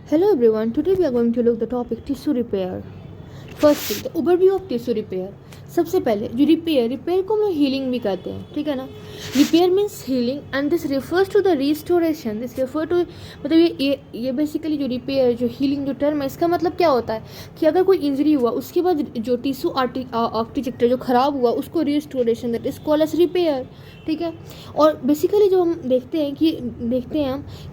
Hello everyone, today we are going to look the topic tissue repair. Firstly, the overview of tissue repair. सबसे पहले जो repair को हम लोग healing भी कहते हैं, ठीक है ना. Repair means healing and this refers to the restoration. This refer to मतलब ये बेसिकली जो रिपेयर जो हीलिंग जो टर्म है इसका मतलब क्या होता है कि अगर कोई इंजरी हुआ उसके बाद जो टिश्यू आर्किटेक्चर जो ख़राब हुआ उसको restoration that is called as repair, ठीक है. और बेसिकली जो हम देखते हैं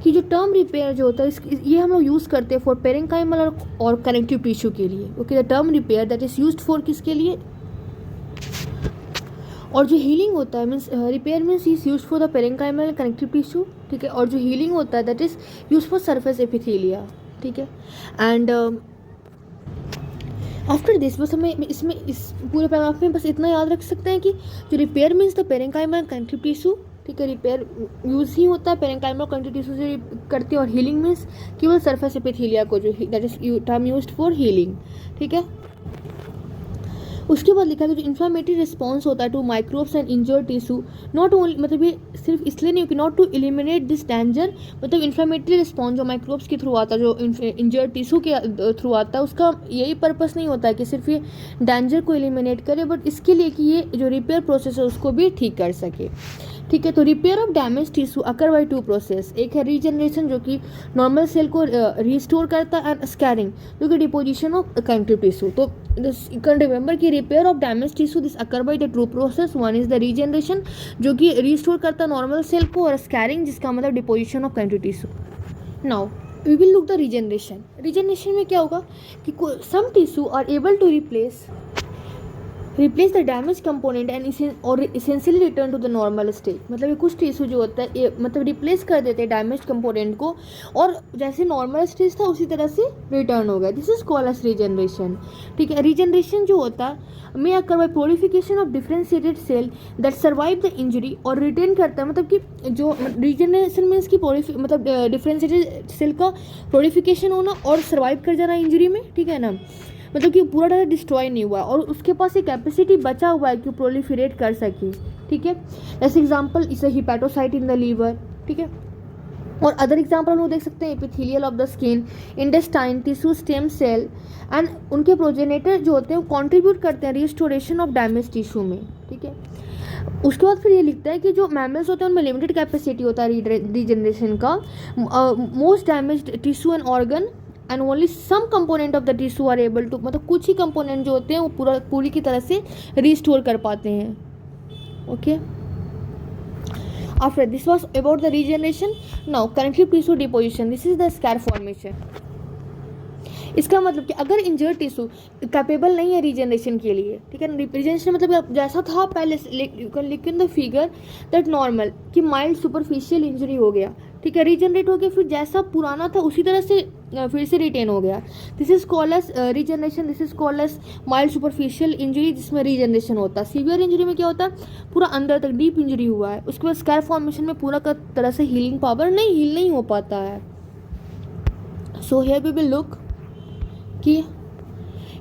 कि जो टर्म रिपेयर जो होता है ये हम लोग यूज़ करते हैं फॉर पेरेंकाइमल और कनेक्टिव टिश्यू के लिए. Okay, the term repair that is used for किसके लिए. और जो हीलिंग होता है means repair means is use for the parenchymal connective tissue, ठीक है. और जो हीलिंग होता है that is use for surface epithelia, ठीक है. एंड आफ्टर दिस बस हमें इसमें इस पूरे पैराग्राफ में बस इतना याद रख सकते हैं कि जो repair means the parenchymal connective tissue, ठीक है. रिपेयर यूज ही होता है पेरेंकाइमल कनेक्टिव टिश्यू से करते हैं. और हीलिंग मीन्स केवल सरफेस एपिथेलिया को जो that is term used for healing, ठीक है. उसके बाद लिखा है जो इन्फ्लामेटरी रिस्पॉन्स होता है to microbes and injured tissue, not only मतलब ये सिर्फ इसलिए नहीं कि not to eliminate this danger, मतलब इन्फ्लामेटरी रिस्पॉन्स जो माइक्रोब्स के थ्रू आता है जो इंजर्ड टिश्यू के थ्रू आता है उसका यही पर्पस नहीं होता है कि सिर्फ ये डेंजर को एलिमिनेट करे बट इसके लिए कि ये जो रिपेयर प्रोसेस है उसको भी ठीक कर सके, ठीक है. तो repair of damage tissue occur by two process. एक है रीजनरेशन जो कि नॉर्मल सेल को रिस्टोर करता है एंड स्कैरिंग जो कि डिपोजिशन ऑफ कनेक्टिव टिश्यू. तो यू कैन रिमेंबर कि repair of damage tissue this occur by the two process. One is the regeneration जो कि रिस्टोर करता है नॉर्मल सेल को और स्कैरिंग जिसका मतलब deposition of connective tissue. Now we will look the regeneration. Regeneration में क्या होगा कि some tissue are able to replace the damage component and और essentially return to the normal state. मतलब ये कुछ टिश्यू जो होता है ये मतलब रिप्लेस कर देते हैं डैमेज कंपोनेंट को और जैसे नॉर्मल स्टेज था उसी तरह से रिटर्न हो गया. This is called as regeneration, ठीक है. रीजनरेशन जो होता है may occur by purification of differentiated cell that survive the injury और रिटेन करता है. मतलब कि जो रीजनरेशन मीन्स की मतलब डिफरेंशिएटेड सेल का प्योरिफिकेशन होना और सर्वाइव कर जाना इंजरी में, ठीक है ना. मतलब कि पूरा तरह डिस्ट्रॉय नहीं हुआ और उसके पास एक कैपेसिटी बचा हुआ है कि प्रोलिफरेट कर सके, ठीक है. जैसे एग्जांपल इसे हिपैटोसाइट इन द लीवर, ठीक है. और अदर एग्जांपल हम लोग देख सकते हैं epithelial of the skin, intestine, tissue, stem cell and उनके प्रोजेनेटर जो होते हैं वो कॉन्ट्रीब्यूट करते हैं रिस्टोरेशन ऑफ डैमेज टिश्यू में, ठीक है. उसके बाद फिर ये लिखता है कि जो मैमल्स होते हैं उनमें लिमिटेड कैपेसिटी होता है रीजनरेशन का. Most damaged tissue and organ and only some component of the tissue are able to मतलब कुछ ही कंपोनेंट जो होते हैं वो पूरी की तरह से रिस्टोर कर पाते हैं, okay. After this was about the regeneration. Now connective tissue deposition. This is the scar formation. इसका मतलब कि अगर इंजर्ड टिश्यू कैपेबल नहीं है रीजनरेशन के लिए, ठीक है. रीजनरेशन मतलब जैसा था पहले यू कैन लिख in the figure that normal कि माइल्ड सुपरफिशियल इंजरी हो गया, ठीक है. रीजनरेट हो गया फिर जैसा पुराना था उसी तरह से फिर से रिटेन हो गया. This is called as regeneration. This is called as mild superficial injury जिसमें रीजनरेशन होता है. सीवियर इंजरी में क्या होता है पूरा अंदर तक डीप इंजरी हुआ है उसके बाद स्कार फॉर्मेशन में पूरा का तरह से हीलिंग पावर नहीं हो पाता है. So here we will look कि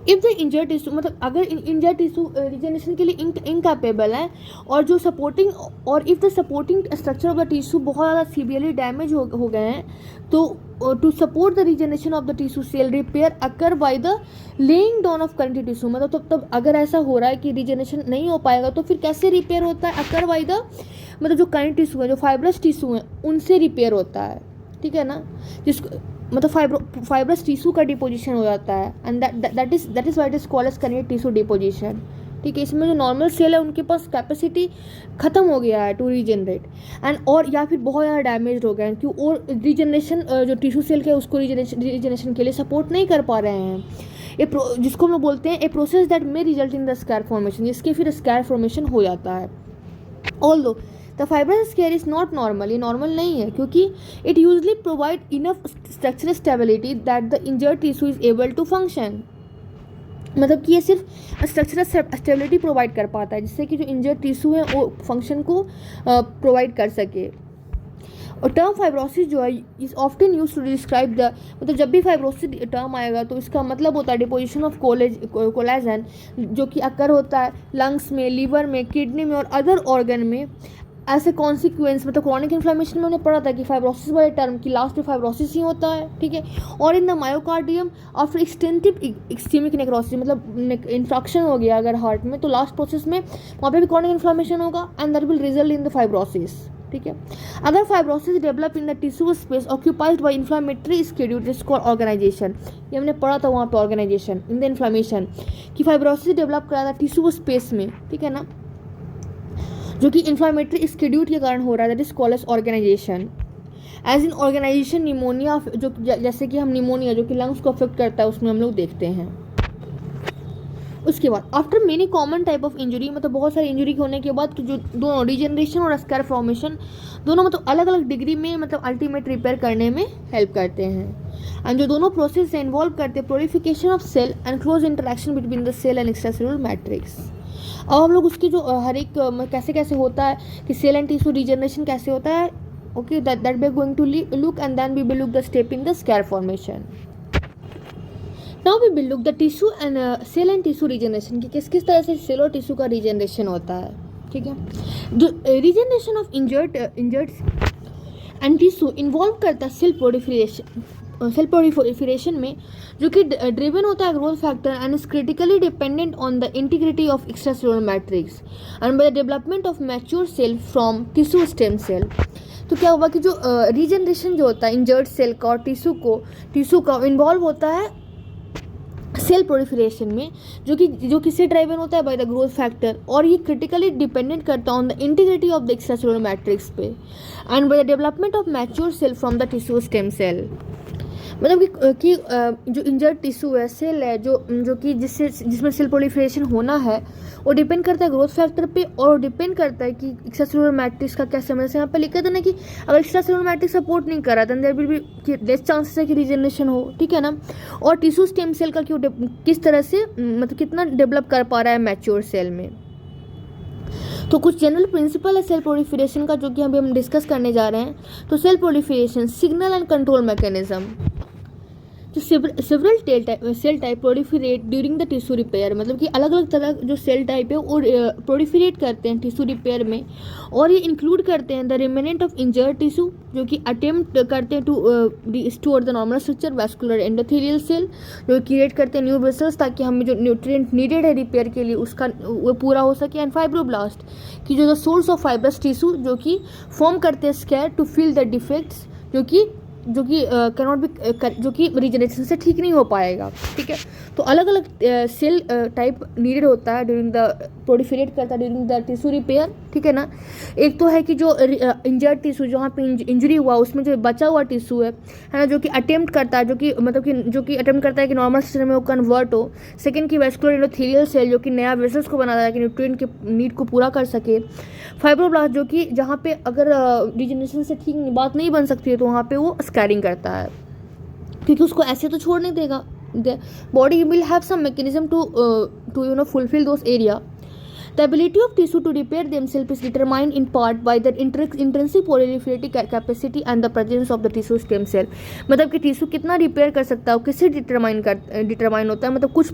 इफ़ द इंजर्ड टिश्यू मतलब अगर इंजर्ड टिश्यू रीजनरेशन के लिए इनकैपेबल है और जो सपोर्टिंग और if the supporting structure of the tissue बहुत ज़्यादा सीवियरली डैमेज हो गए हैं तो to support the regeneration of the tissue cell repair occur by the laying down of connective tissue. मतलब तब अगर ऐसा हो रहा है कि रीजनरेशन नहीं हो पाएगा तो फिर कैसे रिपेयर होता है अकर बाय द मतलब जो कनेक्टिव टिश्यू है जो फाइब्रस टिश्यू है उनसे रिपेयर होता है, ठीक है ना. जिसको मतलब फाइब्रस टिश्यू का डिपोजिशन हो जाता है and that is why it is called as connective tissue deposition, ठीक है. इसमें जो नॉर्मल सेल है उनके पास कैपेसिटी खत्म हो गया है टू रीजनरेट एंड और या फिर बहुत ज़्यादा डैमेज हो गए हैं क्यों और रीजनरेशन जो टिश्यू सेल के उसको रीजनरेशन के लिए सपोर्ट नहीं कर पा रहे हैं. जिसको हम लोग बोलते हैं a process that may result in the scar formation, जिसके फिर स्कार फॉर्मेशन हो जाता है. Although the fibrous scar is not normal. ये नॉर्मल नहीं है क्योंकि it usually provide enough structural stability that the injured tissue is able to function. मतलब कि ये सिर्फ स्ट्रक्चरल स्टेबिलिटी प्रोवाइड कर पाता है जिससे कि जो इंजर्ड टिश्यू है वो फंक्शन को प्रोवाइड कर सके. और टर्म फाइब्रोसिस जो है is often use to describe the मतलब जब भी फाइब्रोसिस टर्म आएगा तो इसका मतलब होता है डिपोजिशन ऑफ कोलेजन जो कि अकर होता है लंग्स में, लीवर में, किडनी में और अदर ऑर्गन में एज ए कॉन्सिक्वेंस मतलब क्रॉनिक इन्फ्लेमेशन में हमने पढ़ा था कि फाइब्रोसिस वाले टर्म की लास्ट में फाइब्रोसिस ही होता है, ठीक है। और in the myocardium after extensive ischemic necrosis मतलब इंफ्रैक्शन हो गया अगर हार्ट में, तो लास्ट प्रोसेस में वहाँ पे भी क्रॉनिक इन्फ्लेमेशन होगा and that will result in the fibrosis, ठीक है। अगर fibrosis develop in the tissue space occupied by inflammatory schedule is called organization, ये हमने पढ़ा था वहाँ पे ऑर्गेनाइजेशन इन द इन्फ्लेमेशन कि फाइब्रोसिस डेवलप करा था टिश्यू स्पेस में, ठीक है ना, जो कि इन्फ्लेमेटरी स्केड्यूल के कारण हो रहा है, that is called as organization. As in organization pneumonia, जो जैसे कि हम निमोनिया जो कि लंग्स को अफेक्ट करता है उसमें हम लोग देखते हैं। उसके बाद after many common type of injury मतलब बहुत सारी इंजरी होने के बाद जो दोनों रीजनरेशन और स्कार फॉर्मेशन दोनों मतलब अलग अलग डिग्री में मतलब अल्टीमेट रिपेयर करने में हेल्प करते हैं एंड जो दोनों प्रोसेस से इन्वॉल्व करते हैं purification of cell and close interaction between the cell and extracellular matrix. अब हम लोग उसकी जो हर एक कैसे कैसे होता है कि सेल एंड टिश्यू रीजनरेशन कैसे होता है, okay, that we are going to look and then we will look the step in the scar formation. Now we will look the tissue and cell and tissue regeneration कि किस किस तरह से cell और tissue का regeneration होता है, ठीक है। जो regeneration of injured and tissue involve करता है सेल प्रोलिफरेशन में जो कि ड्रिवन होता है growth factor and is critically dependent on the integrity of extracellular matrix and by the development of mature cell from tissue stem cell. तो क्या हुआ कि जो रीजनरेशन जो होता है इंजर्ड सेल का और टिश्यू का इन्वॉल्व होता है सेल प्रोलिफरेशन में जो किससे ड्राइवन होता है बाय द ग्रोथ फैक्टर, और ये क्रिटिकली डिपेंडेंट करता है on the integrity of the extracellular matrix पे and by the development of mature cell from the tissue stem cell. मतलब कि जो इंजर्ड टिश्यू है सेल है जो कि जिसमें सेल प्रोलिफरेशन होना है वो डिपेंड करता है ग्रोथ फैक्टर पे और डिपेंड करता है कि एक्स्ट्रासेलुलर मैट्रिक्स का क्या समझ है। यहाँ पे लिखा था ना कि अगर एक्स्ट्रासेलुलर मैट्रिक्स सपोर्ट नहीं कर रहा then there will be less chances है कि रीजनरेशन हो, ठीक है ना। और टिश्यू स्टेम सेल का किस तरह से मतलब कितना डेवलप कर पा रहा है मैच्योर सेल में। तो कुछ जनरल प्रिंसिपल है सेल प्रोलिफरेशन का जो कि अभी हम डिस्कस करने जा रहे हैं। तो cell proliferation signal and control mechanism, जो several cell type proliferate during the tissue repair, मतलब कि अलग अलग तरह जो सेल टाइप है वो प्रोलिफरेट करते हैं टिश्यू रिपेयर में, और ये इंक्लूड करते हैं the remnant of injured tissue जो कि अटेम्प्ट करते हैं to restore the normal structure, vascular endothelial cell जो क्रिएट करते हैं न्यू वेसल्स ताकि हमें जो न्यूट्रिएंट नीडेड है रिपेयर के लिए उसका वो पूरा हो सके, एंड फाइब्रोब्लास्ट की जो सोर्स ऑफ फाइब्रस टिश्यू जो कि फॉर्म करते हैं scar to fill the defects जो कि कैनॉट बी जो कि रीजनरेशन से ठीक नहीं हो पाएगा, ठीक है। तो अलग अलग सेल टाइप नीडेड होता है ड्यूरिंग द प्रोलिफरेट करता है ड्यूरिंग द टिश्यू रिपेयर, ठीक है ना। एक तो है कि जो इंजर्ड टिश्यू जहाँ पे इंजरी हुआ उसमें जो बचा हुआ टिश्यू है ना, जो कि अटेम्प्ट करता है जो कि अटेम्प्ट करता है कि नॉर्मल सिस्टम में वो कन्वर्ट हो। सेकेंड की वैस्कुलर एंडोथेलियल सेल जो कि नया वेसल्स को बनाता है कि न्यूट्रिएंट के नीड को पूरा कर सके। फाइब्रोब्लास्ट जो कि जहाँ पे अगर रीजनरेशन से ठीक बात नहीं बन सकती है तो वहाँ पे वो स्कैरिंग करता है क्योंकि उसको ऐसे तो छोड़ नहीं देगा। Body will have some mechanism to fulfill those area. The ability of tissue to repair themselves is determined in part by their intrinsic proliferative capacity and the presence of the tissue stem cell. मतलब कि tissue कितना repair कर सकता है किससे determine होता है, मतलब कुछ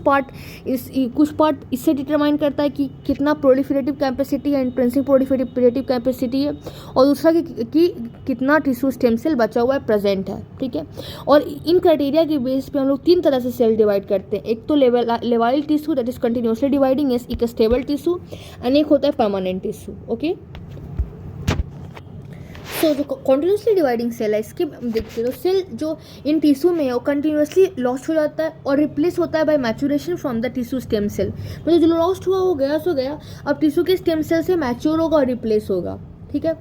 पार्ट इससे डिटरमाइन करता है कि कितना प्रोलिफरेटिव कैपेसिटी है, इंट्रिंसिक प्रोलिफरेटिव कैपेसिटी है, और दूसरा कि कितना टिश्यू स्टेम सेल बचा हुआ है प्रेजेंट है, ठीक है। और इन क्राइटेरिया के बेस पे हम लोग 3 तरह से सेल डिवाइड करते हैं। एक तो लेवाइल tissue that is continuously dividing, एक स्टेबल टिश्यू, अनेक होता है परमानेंट टिश्यू, ओके। सो जो कंटिन्यूसली डिवाइडिंग सेल है इसके देखते हैं तो सेल जो इन टिश्यू में है वो कंटिन्यूसली लॉस्ट हो जाता है और रिप्लेस होता है by maturation from the tissue stem cell. मतलब जो लॉस्ट हुआ वो गया सो गया, अब टिश्यू के स्टेम सेल से मैच्योर होगा और रिप्लेस होगा, ठीक है,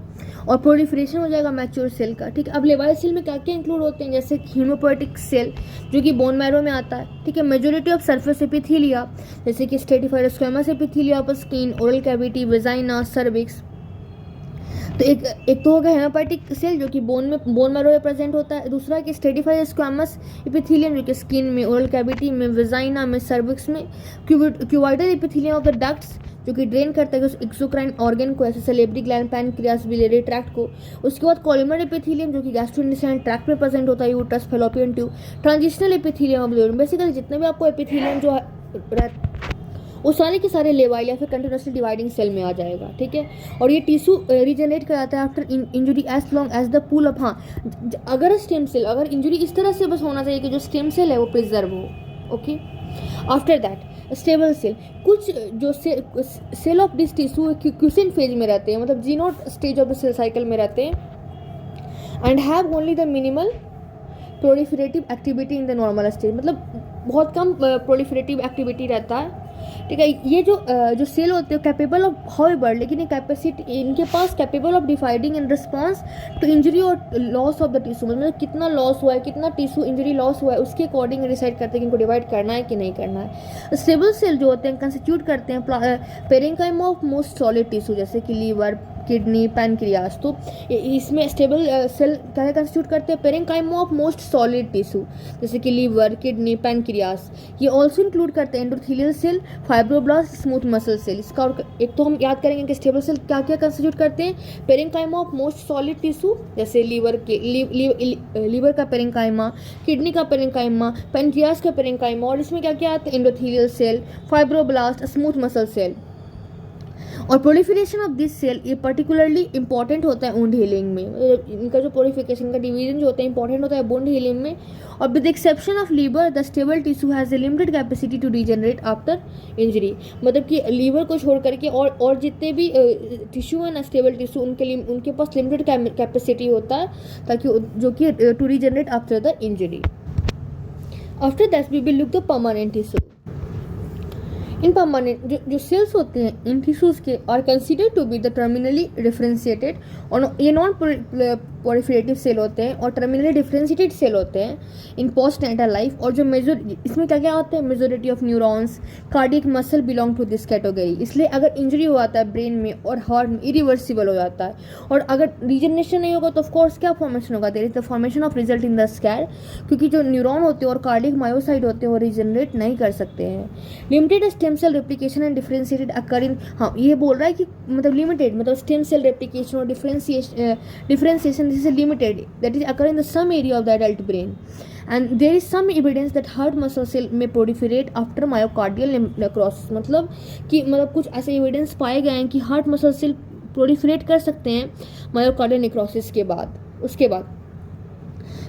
और प्रोलिफरेशन हो जाएगा मैच्योर सेल का, ठीक है। अब लेवाइल सेल में क्या क्या इंक्लूड होते हैं, जैसे हीमोपोएटिक सेल जो कि बोन मैरो में आता है, ठीक है। मेजोरिटी ऑफ सरफेस एपिथेलिया जैसे कि stratified squamous epithelia of skin, oral cavity, vagina, cervix. तो एक तो हो गया हेमोपोएटिक सेल जो कि बोन मैरो में प्रेजेंट होता है। दूसरा कि स्ट्रेटिफाइड स्क्वेमस एपिथेलियम जो कि स्किन में, ओरल कैविटी में, वेजाइना में, सर्विक्स में। Cuboidal epithelium of the ducts जो कि ड्रेन करता है उस एक्सोक्राइन ऑर्गन को, ऐसे सेलेब्री ग्लैंड, पैनक्रियास, बिलियरी ट्रैक्ट को। उसके बाद कॉलमर एपिथेलियम जो कि गैस्ट्रोइंटेस्टाइनल ट्रैक्ट में प्रेजेंट होता है, uterus, fallopian tube. Transitional epithelium of the urine, basically जितने भी आपको एपिथेलियम जो वो सारे के सारे लेवाइल या फिर कंटिन्यूसली डिवाइडिंग सेल में आ जाएगा, ठीक है। और ये टिश्यू रीजनरेट कराता है after injury as long as the pool of, हाँ अगर स्टेम सेल, अगर इंजुरी इस तरह से बस होना चाहिए कि जो स्टेम सेल है वो प्रिजर्व हो, okay. After that stable cell, कुछ जो cell of this tissue quiescent phase में रहते हैं, मतलब G naught stage of the cell cycle में रहते हैं, and have only the minimal proliferative activity in the normal stage, मतलब बहुत कम प्रोलिफरेटिव एक्टिविटी रहता है, ठीक है। ये जो सेल होते हैं कैपेबल ऑफ हाउएवर, लेकिन ये कैपेसिटी इनके पास capable of dividing in response to injury और लॉस ऑफ द टिश्यू, मतलब कितना लॉस हुआ है, कितना टिश्यू इंजरी लॉस हुआ है, उसके अकॉर्डिंग डिसाइड करते हैं कि इनको डिवाइड करना है कि नहीं करना है। स्टेबल सेल जो होते हैं कंस्टिट्यूट करते हैं parenchyme of most solid tissue, जैसे कि लीवर, किडनी, पैनक्रियास। तो इसमें स्टेबल सेल क्या कंस्टिट्यूट करते हैं, parenchyme of most solid tissue, जैसे कि लीवर, किडनी, पैनक्रियास। ये ऑल्सो इंक्लूड करते हैं endothelial cell, fibroblast, smooth muscle cell. इसका और एक तो हम याद करेंगे कि स्टेबल सेल क्या क्या कंस्टिट्यूट करते हैं, parenchyme of most solid tissue, जैसे लीवर का पेरेंकाइमा, किडनी का पेरेंकाइमा, पैनक्रियास का पेरेंकाइमा, और इसमें क्या क्या आता है, endothelial cell, fibroblast, smooth muscle cell. और प्रोलिफरेशन ऑफ दिस सेल ये पर्टिकुलरली इंपॉर्टेंट होता है वुंड हीलिंग में, इनका जो प्रोलिफिकेशन का डिवीजन जो होता है इंपॉर्टेंट होता है वुंड हीलिंग में। और with exception of liver the stable tissue has a limited capacity to regenerate after injury, मतलब कि लीवर को छोड़ करके और जितने भी टिश्यू है ना स्टेबल टिश्यू, उनके पास लिमिटेड कैपेसिटी होता है ताकि जो कि to regenerate after the injury. After that we will look the permanent tissue. In permanent जो सेल्स होते हैं इन टिश्यूज के are considered to be the terminally differentiated, और ये नॉन प्रोलिफरेटिव सेल होते हैं और टर्मिनली डिफरेंशिएटेड सेल होते हैं इन पोस्ट नेटल लाइफ। और जो इसमें क्या क्या होता है, majority of neurons, cardiac muscle belong to this category. इसलिए अगर इंजरी हो जाता है ब्रेन में और हार्ट में, इरिवर्सिबल हो जाता है। और अगर रीजनरेशन नहीं होगा तो ऑफकोर्स क्या फॉर्मेशन होगा, there is the formation of result in the scar, क्योंकि जो न्यूरॉन होते हैं और कार्डियक मायोसाइट होते हैं वो रीजनरेट नहीं कर सकते हैं। Limited stem cell replication and differentiated occur in, हाँ ये बोल रहा है कि मतलब लिमिटेड, मतलब स्टेम सेल रेप्लिकेशन और differentiation this is limited, that is occur in the some area of the adult brain, and there is some evidence that heart muscle cell may proliferate after myocardial necrosis, मतलब कि कुछ ऐसे evidence पाए गए हैं कि heart muscle cell proliferate कर सकते हैं मायोकार्डियल नेक्रोसिस के बाद। उसके बाद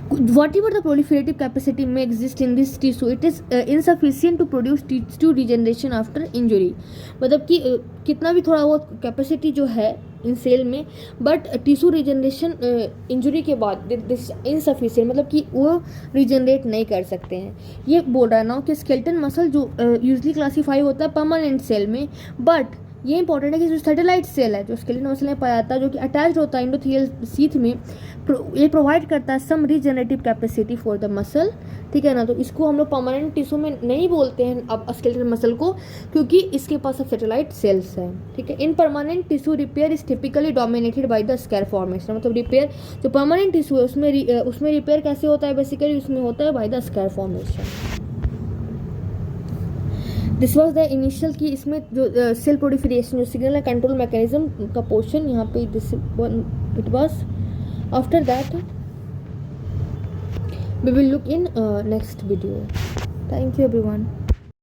whatever the proliferative capacity may exist in this tissue, it is insufficient to produce tissue regeneration after injury, मतलब कि कितना भी थोड़ा बहुत कैपेसिटी जो है इन सेल में, बट टिश्यू रिजनरेशन इंजरी के बाद इनसफिशिएंट, मतलब कि वो रिजनरेट नहीं कर सकते हैं। ये बोल रहा है ना कि स्केलेटन मसल जो यूजली क्लासीफाई होता है परमानेंट सेल में, बट ये इंपॉर्टेंट है कि जो सैटेलाइट सेल है जो स्केलेटन मसल में पाया जाता है जो कि अटैच होता है एंडोथेलियल सीथ में, ये प्रोवाइड करता है some regenerative capacity for the muscle, ठीक है ना। तो इसको हम लोग परमानेंट टिश्यू में नहीं बोलते हैं अब स्केलेटन मसल को, क्योंकि इसके पास अब सैटेलाइट सेल्स हैं, ठीक है। इन permanent tissue repair is typically dominated by the scar formation, मतलब रिपेयर जो परमानेंट टिश्यू है उसमें रिपेयर कैसे होता है, बेसिकली उसमें होता है by the scar formation. This was the initial की इसमें जो सेल प्रोलिफरेशन जो सिग्नल कंट्रोल मैकेनिज्म का पोर्शन यहाँ पे this it was. After that we will look in next video. Thank you everyone.